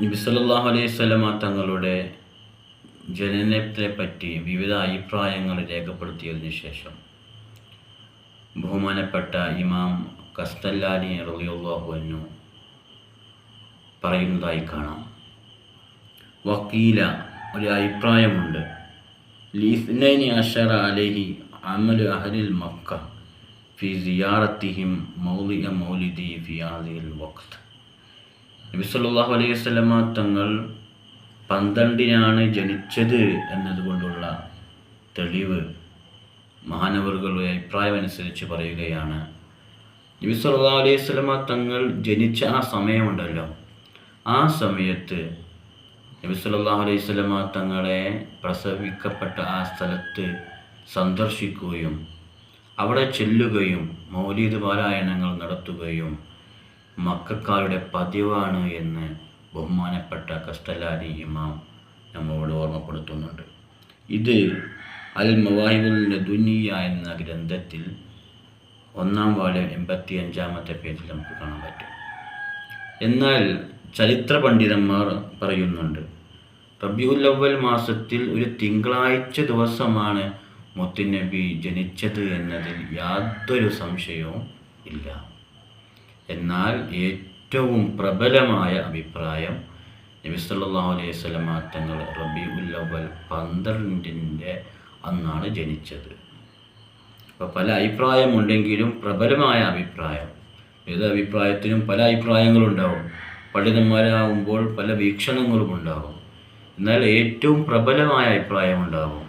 നബി സല്ലല്ലാഹു അലൈഹി വസല്ലമ തങ്ങളുടെ ജനനത്തെപ്പറ്റി വിവിധ അഭിപ്രായങ്ങൾ രേഖപ്പെടുത്തിയതിനു ശേഷം ബഹുമാനപ്പെട്ട ഇമാം ഖസ്തലാനി റളിയല്ലാഹു അൻഹു പറയുന്നതായി കാണാം. വക്കീല, ഒരു അഭിപ്രായമുണ്ട്, ലിസ്നൈനി അശറ അലൈഹി അമലു അഹ്ലിൽ മക്ക ഫി സിയാറത്തിഹിം മൗലിഅ മൗലിദി ഫി ഹാദിഹിൽ വഖ്ത്. നബി സല്ലല്ലാഹു അലൈഹി വസല്ലമ തങ്ങൾ 12-നാണ് ജനിച്ചത് എന്നതുകൊണ്ടുള്ള തെളിവ് മഹാനവറുകളുടെ അഭിപ്രായമനുസരിച്ച് പറയുകയാണ്. നബി സല്ലല്ലാഹു അലൈഹി വസല്ലമ തങ്ങൾ ജനിച്ച ആ സമയമുണ്ടല്ലോ, ആ സമയത്ത് നബി സല്ലല്ലാഹു അലൈഹി വസല്ലമ തങ്ങളെ പ്രസവിക്കപ്പെട്ട ആ സ്ഥലത്ത് സന്ദർശിക്കുകയും അവിടെ ചെല്ലുകയും മൗലീദ് പാരായണങ്ങൾ നടത്തുകയും മക്കക്കാരുടെ പതിവാണ് എന്ന് ബഹുമാനപ്പെട്ട ഖസ്തലാനി ഇമാം നമ്മളോട് ഓർമ്മപ്പെടുത്തുന്നുണ്ട്. ഇത് അൽ മവാഹിബുൽ ലദുനിയ എന്ന ഗ്രന്ഥത്തിൽ 1-ാം വാള്യം 85-ാമത്തെ പേജിൽ നമുക്ക് കാണാൻ പറ്റും. എന്നാൽ ചരിത്ര പണ്ഡിതന്മാർ പറയുന്നുണ്ട്, റബീഉൽ അവ്വൽ മാസത്തിൽ ഒരു തിങ്കളാഴ്ച ദിവസമാണ് മുത്തുനബി ജനിച്ചത് എന്നതിൽ യാതൊരു സംശയവും ഇല്ല. എന്നാൽ ഏറ്റവും പ്രബലമായ അഭിപ്രായം നബി സല്ലല്ലാഹു അലൈഹി വസല്ലമ തങ്ങൾ റബീഉൽ അവ്വൽ 12-ൻ്റെ അന്നാണ് ജനിച്ചത്. അപ്പോൾ പല അഭിപ്രായമുണ്ടെങ്കിലും പ്രബലമായ അഭിപ്രായം, ഏത് അഭിപ്രായത്തിനും പല അഭിപ്രായങ്ങളുണ്ടാവും, പണ്ഡിതന്മാരാകുമ്പോൾ പല വീക്ഷണങ്ങളും ഉണ്ടാകും. എന്നാൽ ഏറ്റവും പ്രബലമായ അഭിപ്രായം ഉണ്ടാകും.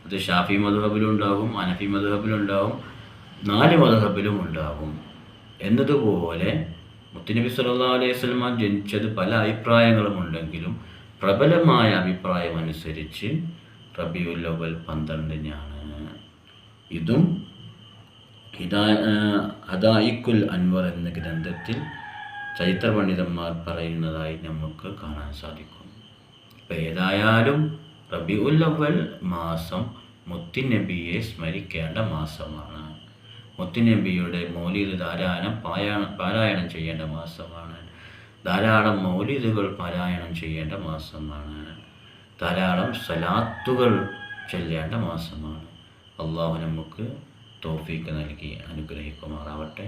അത് ഷാഫി മദ്ഹബിലുണ്ടാകും, ഹനഫി മദ്ഹബിലുണ്ടാകും, 4 മദ്ഹബിലും ഉണ്ടാകും. എന്നതുപോലെ മുത്തുനബി സല്ലല്ലാഹു അലൈഹി വസല്ലമ ജനിച്ചത് പല അഭിപ്രായങ്ങളും ഉണ്ടെങ്കിലും പ്രബലമായ അഭിപ്രായം അനുസരിച്ച് റബീഉൽ അവ്വൽ 12-നാണ്. ഇതും ഹദായിഖുൽ അൻവർ എന്ന ഗ്രന്ഥത്തിൽ ചരിത്ര പണ്ഡിതന്മാർ പറയുന്നതായി നമുക്ക് കാണാൻ സാധിക്കും. അപ്പോൾ ഏതായാലും റബീഉൽ അവ്വൽ മാസം മുത്തുനബിയെ സ്മരിക്കേണ്ട മാസമാണ്. മുത്തുനബിയുടെ മൗലിദ് ധാരാളം പാരായണം ചെയ്യേണ്ട മാസമാണ്. ധാരാളം മൗലിദുകൾ പാരായണം ചെയ്യേണ്ട മാസമാണ്. ധാരാളം സലാത്തുകൾ ചൊല്ലേണ്ട മാസമാണ്. അള്ളാഹു നമുക്ക് തൗഫീഖ് നൽകി അനുഗ്രഹിക്കുമാറാവട്ടെ.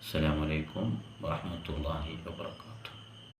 അസ്സലാമു അലൈക്കും വറഹ്മത്തുള്ളാഹി വബറകാതുഹു.